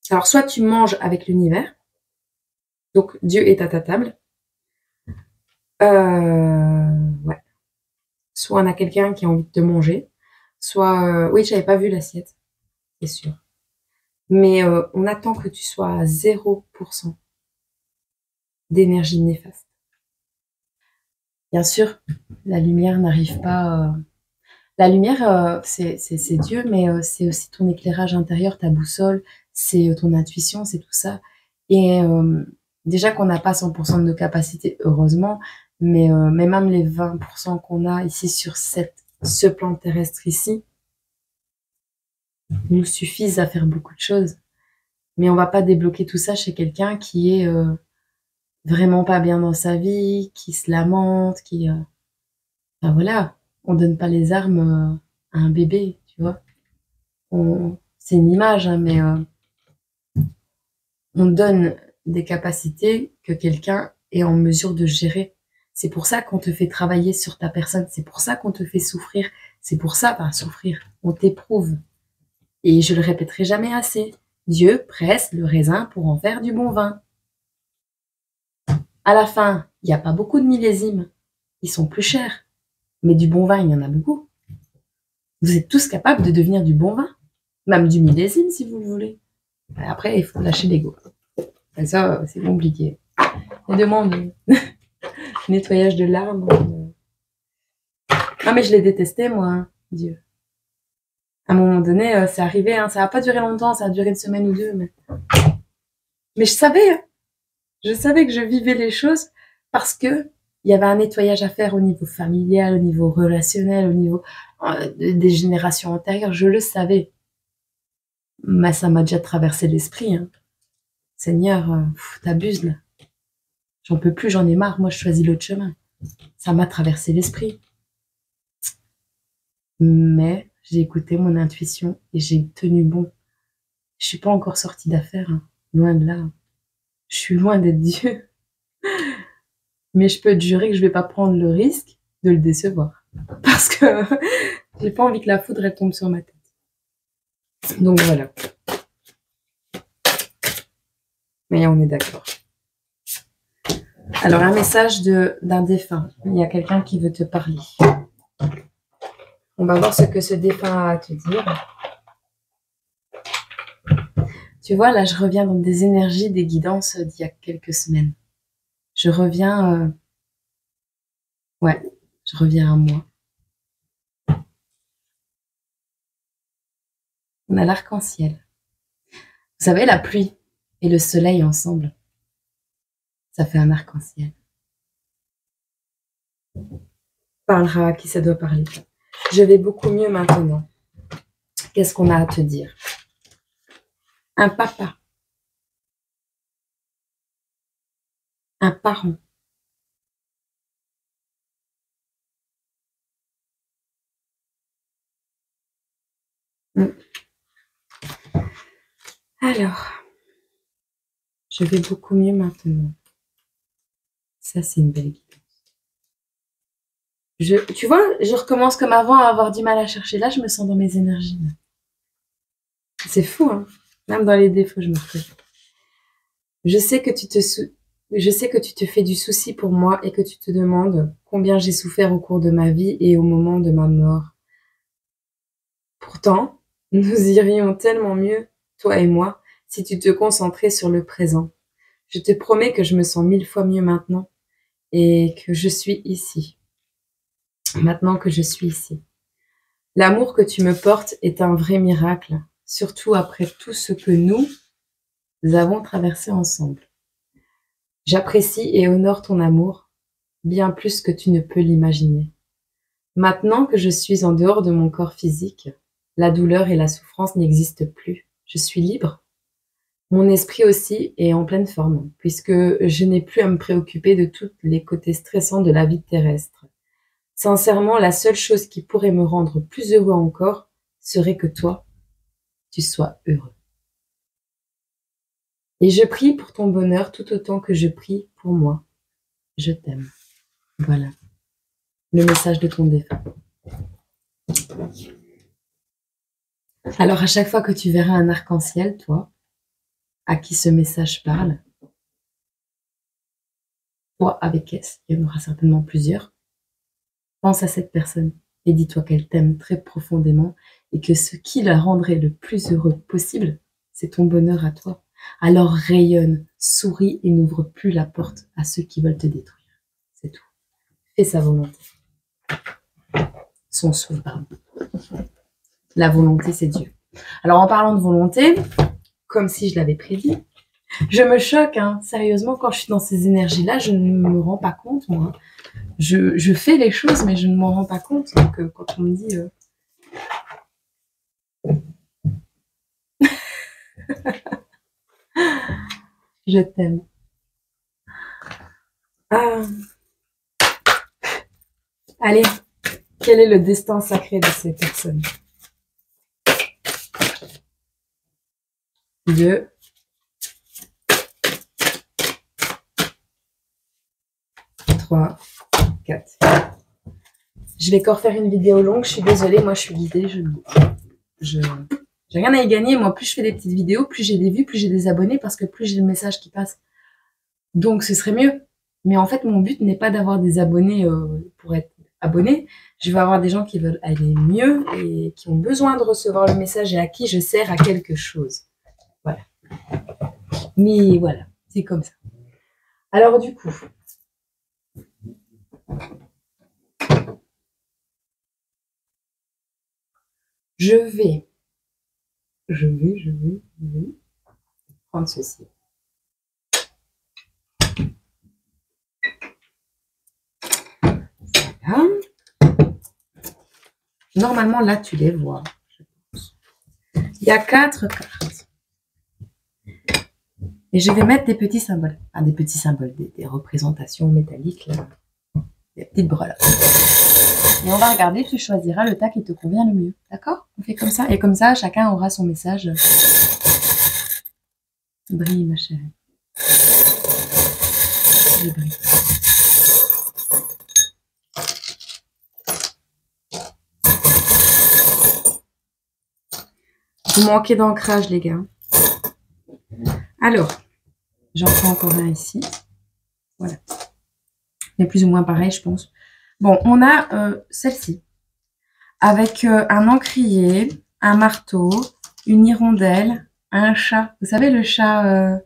Alors, soit tu manges avec l'univers, donc Dieu est à ta table. Ouais. Soit on a quelqu'un qui a envie de te manger, soit... oui, j'avais pas vu l'assiette, c'est sûr. Mais on attend que tu sois à 0% d'énergie néfaste. Bien sûr, la lumière n'arrive pas... La lumière, c'est Dieu, mais c'est aussi ton éclairage intérieur, ta boussole, c'est ton intuition, c'est tout ça. Et déjà qu'on n'a pas 100% de nos capacités, heureusement, mais même les 20% qu'on a ici sur ce plan terrestre ici, nous suffisent à faire beaucoup de choses. Mais on va pas débloquer tout ça chez quelqu'un qui est vraiment pas bien dans sa vie, qui se lamente, qui... ben voilà, on donne pas les armes à un bébé, tu vois. C'est une image, hein, mais on donne des capacités que quelqu'un est en mesure de gérer. C'est pour ça qu'on te fait travailler sur ta personne, c'est pour ça qu'on te fait souffrir, c'est pour ça, pas souffrir, on t'éprouve. Et je le répéterai jamais assez, Dieu presse le raisin pour en faire du bon vin. À la fin, il n'y a pas beaucoup de millésimes, ils sont plus chers, mais du bon vin, il y en a beaucoup. Vous êtes tous capables de devenir du bon vin, même du millésime si vous le voulez. Après, il faut lâcher l'ego. Et ça, c'est compliqué. Les demandes nettoyage de larmes. Ah, mais je l'ai détesté, moi, hein, Dieu. À un moment donné, c'est arrivé, hein, ça n'a pas duré longtemps, ça a duré une semaine ou deux. Mais je savais, hein, que je vivais les choses parce que il y avait un nettoyage à faire au niveau familial, au niveau relationnel, au niveau des générations antérieures. Je le savais. Mais ça m'a déjà traversé l'esprit. Hein. Seigneur, t'abuses là. J'en peux plus, j'en ai marre. Moi, je choisis l'autre chemin. Ça m'a traversé l'esprit. Mais j'ai écouté mon intuition et j'ai tenu bon. Je suis pas encore sortie d'affaire. Hein. Loin de là. Je suis loin d'être Dieu. Mais je peux te jurer que je vais pas prendre le risque de le décevoir. Parce que j'ai pas envie que la foudre elle tombe sur ma tête. Donc voilà. Mais on est d'accord. Alors un message d'un défunt. Il y a quelqu'un qui veut te parler. On va voir ce que ce défunt a à te dire. Tu vois, là je reviens dans des énergies, des guidances d'il y a quelques semaines. Je reviens... je reviens à moi. On a l'arc-en-ciel. Vous savez, la pluie et le soleil ensemble, ça fait un arc-en-ciel. Parlera à qui ça doit parler. Je vais beaucoup mieux maintenant. Qu'est-ce qu'on a à te dire? Un papa. Un parent. Alors, je vais beaucoup mieux maintenant. Ça, c'est une belle guidance. Tu vois, je recommence comme avant à avoir du mal à chercher. Là, je me sens dans mes énergies. C'est fou, hein. Même dans les défauts, je me reconnais. Je sais que tu te fais du souci pour moi et que tu te demandes combien j'ai souffert au cours de ma vie et au moment de ma mort. Pourtant, nous irions tellement mieux, toi et moi, si tu te concentrais sur le présent. Je te promets que je me sens 1000 fois mieux maintenant et que je suis ici. Maintenant que je suis ici. L'amour que tu me portes est un vrai miracle, surtout après tout ce que nous avons traversé ensemble. J'apprécie et honore ton amour, bien plus que tu ne peux l'imaginer. Maintenant que je suis en dehors de mon corps physique, la douleur et la souffrance n'existent plus. Je suis libre. Mon esprit aussi est en pleine forme, puisque je n'ai plus à me préoccuper de tous les côtés stressants de la vie terrestre. Sincèrement, la seule chose qui pourrait me rendre plus heureux encore serait que toi, tu sois heureux. Et je prie pour ton bonheur tout autant que je prie pour moi. Je t'aime. Voilà. Le message de ton défunt. Alors, à chaque fois que tu verras un arc-en-ciel, toi, à qui ce message parle, toi avec S, il y en aura certainement plusieurs, pense à cette personne et dis-toi qu'elle t'aime très profondément et que ce qui la rendrait le plus heureux possible, c'est ton bonheur à toi. Alors rayonne, souris et n'ouvre plus la porte à ceux qui veulent te détruire. C'est tout. Fais sa volonté. Son souhait, pardon. La volonté, c'est Dieu. Alors en parlant de volonté, comme si je l'avais prévu, Je me choque, hein. Sérieusement, quand je suis dans ces énergies-là, je ne me rends pas compte, moi. Je fais les choses, mais je ne m'en rends pas compte. Donc, quand on me dit... je t'aime. Ah, allez, quel est le destin sacré de ces personnes? 2, 3, 4. Je vais encore faire une vidéo longue, je suis désolée, moi je suis guidée, j'ai rien à y gagner. Moi, plus je fais des petites vidéos, plus j'ai des vues, plus j'ai des abonnés, parce que plus j'ai le message qui passe. Donc ce serait mieux. Mais en fait, mon but n'est pas d'avoir des abonnés pour être abonné. Je veux avoir des gens qui veulent aller mieux et qui ont besoin de recevoir le message et à qui je sers à quelque chose. Voilà. Mais voilà, c'est comme ça. Alors du coup, je vais prendre ceci. Voilà. Normalement, là, tu les vois. Il y a 4 cartes. Et je vais mettre des petits symboles. Enfin, des petits symboles, des représentations métalliques, là. Des petites breloques. Et on va regarder, tu choisiras le tas qui te convient le mieux. D'accord? On fait comme ça. Et comme ça, chacun aura son message. Brille, ma chérie. Je brille. Vous manquez d'ancrage, les gars. Alors, j'en prends encore un ici. Voilà. C'est plus ou moins pareil, je pense. Bon, on a celle-ci. Avec un encrier, un marteau, une hirondelle, un chat. Vous savez, le chat,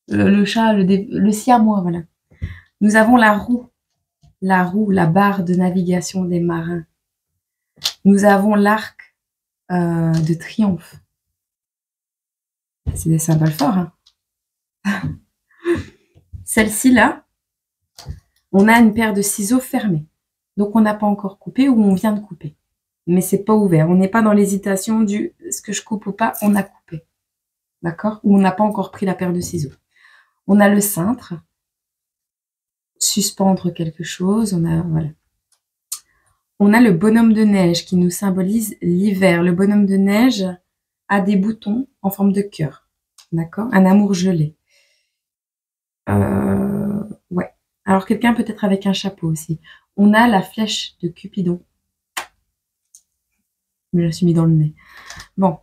le siamois, voilà. Nous avons la roue, la barre de navigation des marins. Nous avons l'arc de triomphe. C'est des symboles forts, hein. Celle-ci, là, on a une paire de ciseaux fermés. Donc, on n'a pas encore coupé ou on vient de couper. Mais c'est pas ouvert. On n'est pas dans l'hésitation du est-ce que je coupe ou pas, on a coupé. D'accord? Ou on n'a pas encore pris la paire de ciseaux. On a le cintre, suspendre quelque chose. Voilà. On a le bonhomme de neige qui nous symbolise l'hiver. Le bonhomme de neige a des boutons en forme de cœur. D'accord? Un amour gelé. Ouais. Alors, quelqu'un peut-être avec un chapeau aussi. On a la flèche de Cupidon. Je me la suis mis dans le nez. Bon.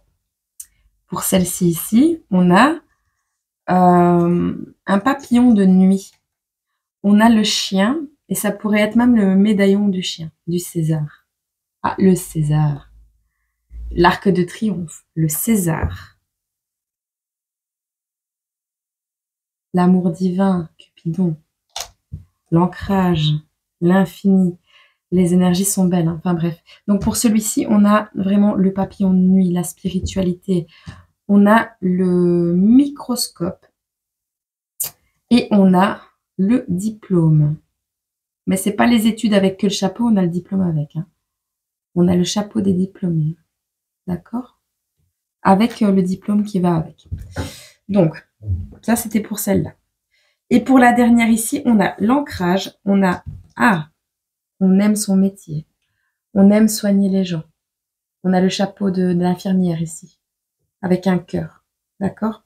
Pour celle-ci ici, on a un papillon de nuit. On a le chien, et ça pourrait être même le médaillon du chien, du César. Ah, le César. L'arc de triomphe, le César. L'amour divin, Cupidon. L'ancrage, l'infini. Les énergies sont belles, hein. Enfin bref. Donc pour celui-ci, on a vraiment le papillon de nuit, la spiritualité. On a le microscope. Et on a le diplôme. Mais c'est pas les études avec que le chapeau, on a le diplôme avec, hein. On a le chapeau des diplômés. D'accord? Avec le diplôme qui va avec. Donc, ça, c'était pour celle-là. Et pour la dernière ici, on a l'ancrage. On a, on aime son métier. On aime soigner les gens. On a le chapeau de l'infirmière ici, avec un cœur. D'accord?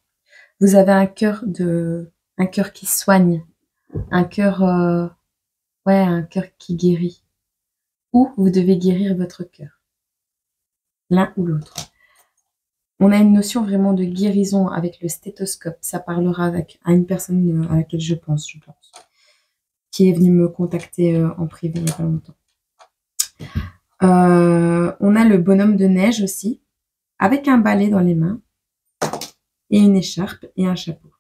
Vous avez un cœur qui soigne. Un cœur, un cœur qui guérit. Ou vous devez guérir votre cœur. L'un ou l'autre. On a une notion vraiment de guérison avec le stéthoscope. Ça parlera à une personne à laquelle je pense, qui est venue me contacter en privé il n'y a pas longtemps. On a le bonhomme de neige aussi, avec un balai dans les mains, et une écharpe et un chapeau.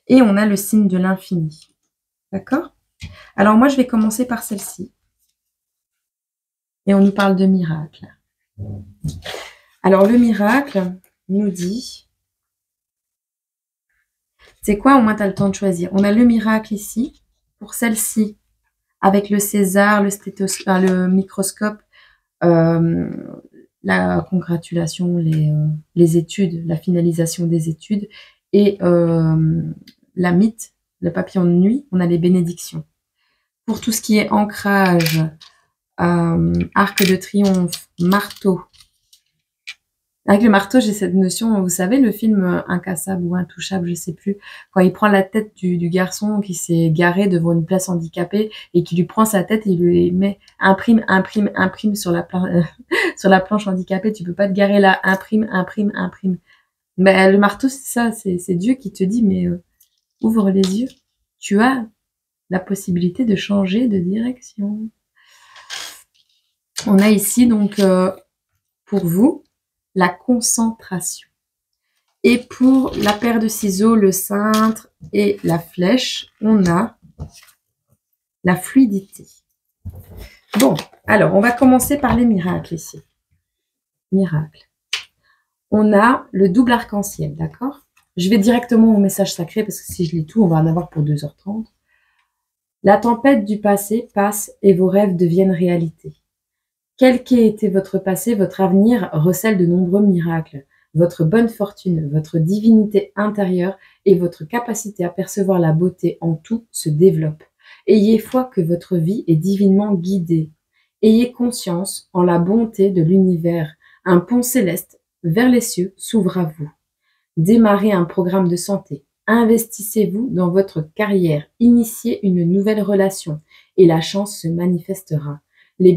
Et on a le signe de l'infini. D'accord? Alors moi, je vais commencer par celle-ci. Et on nous parle de miracle. Alors le miracle nous dit C'est quoi? Au moins, tu as le temps de choisir. On a le miracle ici. Pour celle-ci, avec le César, le stéthoscope, le microscope, euh, la congratulation, les études, la finalisation des études. Et la mythe, le papillon de nuit, on a les bénédictions. Pour tout ce qui est ancrage, arc de triomphe, marteau. Avec le marteau, j'ai cette notion, vous savez, le film Incassable ou Intouchable, je sais plus, quand il prend la tête du garçon qui s'est garé devant une place handicapée et qui lui prend sa tête et il lui met imprime sur sur la planche handicapée, tu peux pas te garer là, imprime. Mais le marteau, c'est ça, c'est Dieu qui te dit, mais ouvre les yeux, tu as la possibilité de changer de direction. On a ici donc pour vous la concentration. Et pour la paire de ciseaux, le cintre et la flèche, on a la fluidité. Bon, alors on va commencer par les miracles ici. Miracle. On a le double arc-en-ciel, d'accord? Je vais directement au message sacré parce que si je lis tout, on va en avoir pour 2h30. La tempête du passé passe et vos rêves deviennent réalité. Quel qu'ait été votre passé, votre avenir recèle de nombreux miracles. Votre bonne fortune, votre divinité intérieure et votre capacité à percevoir la beauté en tout se développent. Ayez foi que votre vie est divinement guidée. Ayez conscience en la bonté de l'univers. Un pont céleste vers les cieux s'ouvre à vous. Démarrez un programme de santé. Investissez-vous dans votre carrière. Initiez une nouvelle relation et la chance se manifestera. Les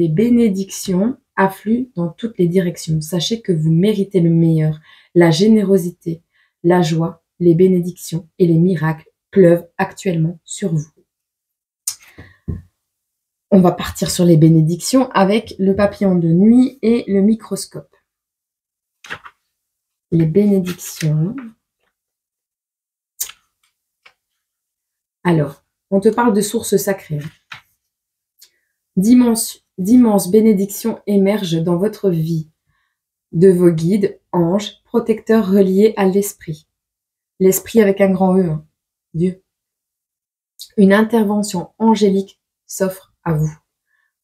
bénédictions affluent dans toutes les directions. Sachez que vous méritez le meilleur. La générosité, la joie, les bénédictions et les miracles pleuvent actuellement sur vous. On va partir sur les bénédictions avec le papillon de nuit et le microscope. Les bénédictions. Alors, on te parle de sources sacrées. D'immenses bénédictions émergent dans votre vie, de vos guides, anges, protecteurs reliés à l'esprit. L'esprit avec un grand E, hein, Dieu. Une intervention angélique s'offre à vous.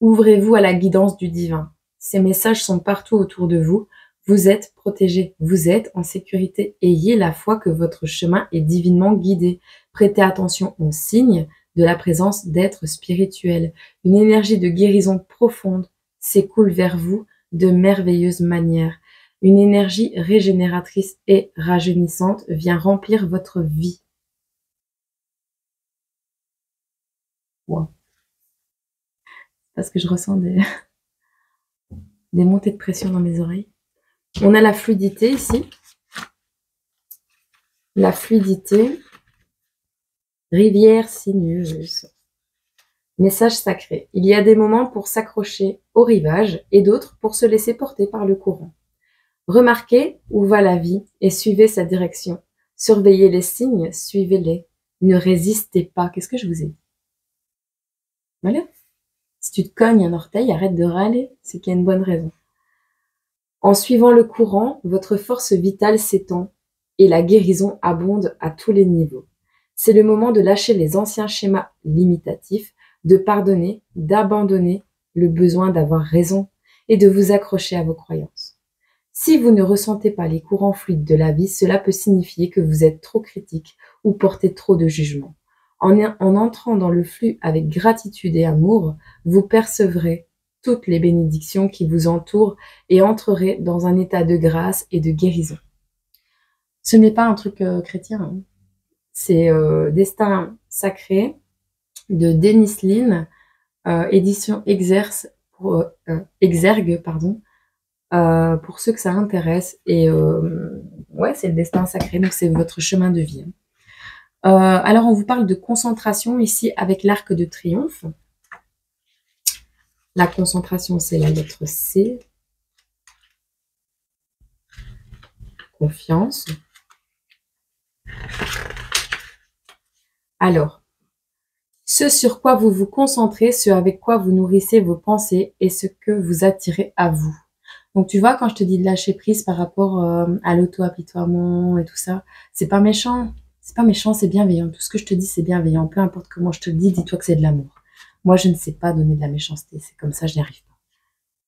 Ouvrez-vous à la guidance du divin. Ces messages sont partout autour de vous. Vous êtes protégés, vous êtes en sécurité. Ayez la foi que votre chemin est divinement guidé. Prêtez attention aux signes de la présence d'êtres spirituels. Une énergie de guérison profonde s'écoule vers vous de merveilleuses manières. Une énergie régénératrice et rajeunissante vient remplir votre vie. Wow. Parce que je ressens des montées de pression dans mes oreilles. On a la fluidité ici. La fluidité. Rivière sinueuse. Message sacré. Il y a des moments pour s'accrocher au rivage et d'autres pour se laisser porter par le courant. Remarquez où va la vie et suivez sa direction. Surveillez les signes, suivez-les. Ne résistez pas. Qu'est-ce que je vous ai dit? Voilà. Si tu te cognes un orteil, arrête de râler. C'est qu'il y a une bonne raison. En suivant le courant, votre force vitale s'étend et la guérison abonde à tous les niveaux. C'est le moment de lâcher les anciens schémas limitatifs, de pardonner, d'abandonner le besoin d'avoir raison et de vous accrocher à vos croyances. Si vous ne ressentez pas les courants fluides de la vie, cela peut signifier que vous êtes trop critique ou portez trop de jugement. En entrant dans le flux avec gratitude et amour, vous percevrez toutes les bénédictions qui vous entourent et entrerez dans un état de grâce et de guérison. Ce n'est pas un truc chrétien, hein. C'est Destin sacré de Dennis Lin, édition Exergue, pour ceux que ça intéresse. Et ouais, c'est le destin sacré, donc c'est votre chemin de vie. Alors, on vous parle de concentration ici avec l'arc de triomphe. La concentration, c'est la lettre C. Confiance. Alors, ce sur quoi vous vous concentrez, ce avec quoi vous nourrissez vos pensées et ce que vous attirez à vous. Donc, tu vois, quand je te dis de lâcher prise par rapport à l'auto-apitoiement et tout ça, c'est pas méchant. C'est pas méchant, c'est bienveillant. Tout ce que je te dis, c'est bienveillant. Peu importe comment je te le dis, dis-toi que c'est de l'amour. Moi, je ne sais pas donner de la méchanceté. C'est comme ça, je n'y arrive pas.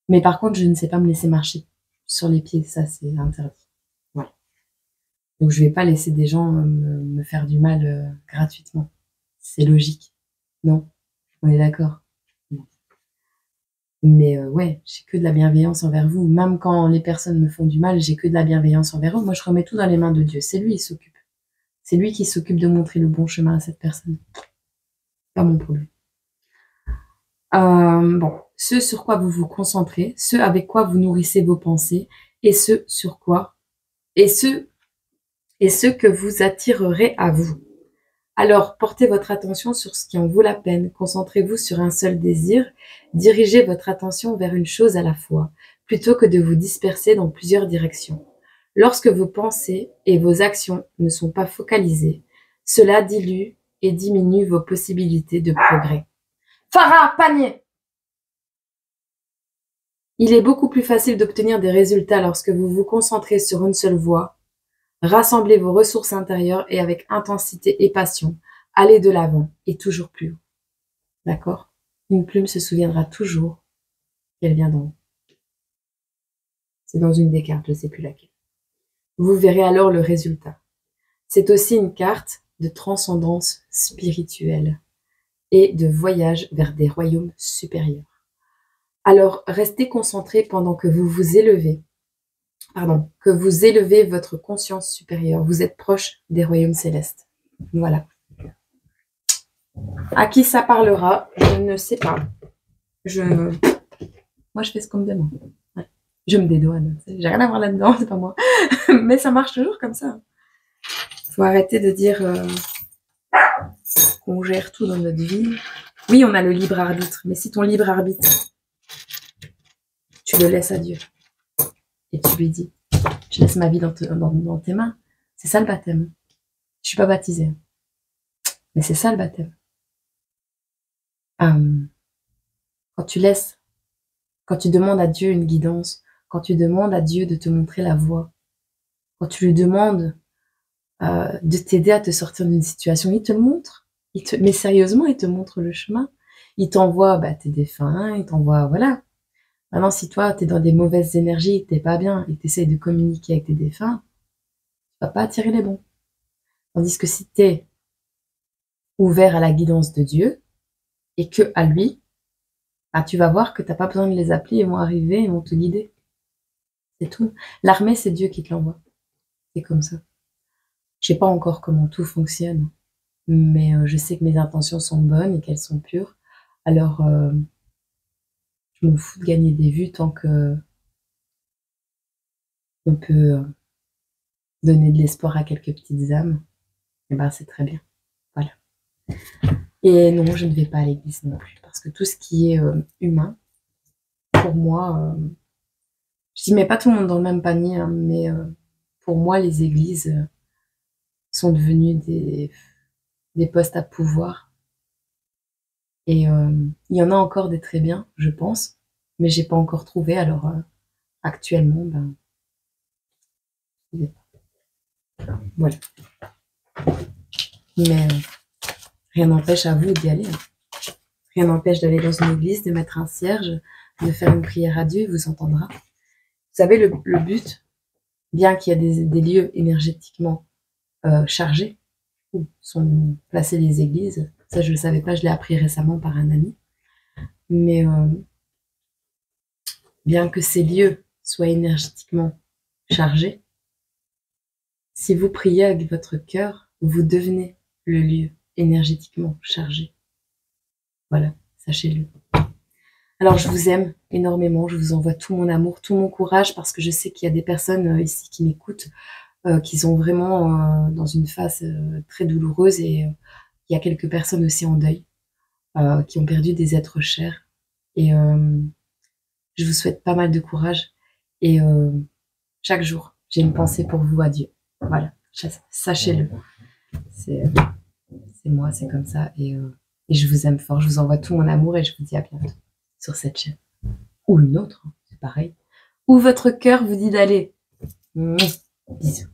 Mais par contre, je ne sais pas me laisser marcher sur les pieds. Ça, c'est interdit. Voilà. Donc, je vais pas laisser des gens me faire du mal gratuitement. C'est logique. Non? On est d'accord? Mais ouais, j'ai que de la bienveillance envers vous. Même quand les personnes me font du mal, j'ai que de la bienveillance envers eux. Moi, je remets tout dans les mains de Dieu. C'est lui qui s'occupe. C'est lui qui s'occupe de montrer le bon chemin à cette personne. Pas mon problème. Bon, ce sur quoi vous vous concentrez, ce avec quoi vous nourrissez vos pensées, et ce sur quoi, et ce que vous attirerez à vous. Alors, portez votre attention sur ce qui en vaut la peine. Concentrez-vous sur un seul désir. Dirigez votre attention vers une chose à la fois, plutôt que de vous disperser dans plusieurs directions. Lorsque vos pensées et vos actions ne sont pas focalisées, cela dilue et diminue vos possibilités de progrès. Farah, panier! Il est beaucoup plus facile d'obtenir des résultats lorsque vous vous concentrez sur une seule voie. Rassemblez vos ressources intérieures et avec intensité et passion, allez de l'avant et toujours plus haut. D'accord? Une plume se souviendra toujours qu'elle vient d'en haut. C'est dans une des cartes, je ne sais plus laquelle. Vous verrez alors le résultat. C'est aussi une carte de transcendance spirituelle et de voyage vers des royaumes supérieurs. Alors, restez concentrés pendant que vous vous élevez. Que vous élevez votre conscience supérieure. Vous êtes proche des royaumes célestes. Voilà. À qui ça parlera, je ne sais pas. Moi, je fais ce qu'on me demande. Ouais. Je me dédouane. J'ai rien à voir là-dedans, c'est pas moi. Mais ça marche toujours comme ça. Faut arrêter de dire qu'on gère tout dans notre vie. Oui, on a le libre arbitre, mais si ton libre arbitre, tu le laisses à Dieu et tu lui dis, je laisse ma vie dans tes mains. C'est ça le baptême. Je suis pas baptisée, mais c'est ça le baptême. Quand tu demandes à Dieu une guidance, quand tu demandes à Dieu de te montrer la voie, quand tu lui demandes de t'aider à te sortir d'une situation, il te le montre. Mais sérieusement, il te montre le chemin. Il t'envoie tes défunts, il t'envoie, voilà. Maintenant, si toi, tu es dans des mauvaises énergies, t'es pas bien, et que tu essaies de communiquer avec tes défunts, tu vas pas attirer les bons. Tandis que si tu es ouvert à la guidance de Dieu, et que à lui, tu vas voir que tu n'as pas besoin de les appeler, ils vont arriver, ils vont te guider. C'est tout. L'armée, c'est Dieu qui te l'envoie. C'est comme ça. Je sais pas encore comment tout fonctionne, mais je sais que mes intentions sont bonnes et qu'elles sont pures. Alors, je m'en fous de gagner des vues tant que on peut donner de l'espoir à quelques petites âmes. Et c'est très bien. Voilà. Et non, je ne vais pas à l'église non plus, parce que tout ce qui est humain, pour moi, je dis mets pas tout le monde dans le même panier, hein, mais pour moi, les églises sont devenues des postes à pouvoir. Et il y en a encore des très bien, je pense, mais j'ai pas encore trouvé. Alors actuellement, je vais pas. Voilà. Mais rien n'empêche à vous d'y aller. Hein. Rien n'empêche d'aller dans une église, de mettre un cierge, de faire une prière à Dieu, il vous entendra. Vous savez, le but, bien qu'il y ait des lieux énergétiquement chargés, où sont placées les églises, ça je ne le savais pas, je l'ai appris récemment par un ami, mais bien que ces lieux soient énergétiquement chargés, si vous priez avec votre cœur, vous devenez le lieu énergétiquement chargé. Voilà, sachez-le. Alors je vous aime énormément, je vous envoie tout mon amour, tout mon courage, parce que je sais qu'il y a des personnes ici qui m'écoutent, qui sont vraiment dans une phase très douloureuse, et il y a quelques personnes aussi en deuil, qui ont perdu des êtres chers. Et je vous souhaite pas mal de courage, et chaque jour, j'ai une pensée pour vous à Dieu. Voilà, sachez-le. C'est moi, c'est comme ça, et je vous aime fort, je vous envoie tout mon amour, et je vous dis à bientôt sur cette chaîne. Ou une autre, c'est pareil. où votre cœur vous dit d'aller. Bisous.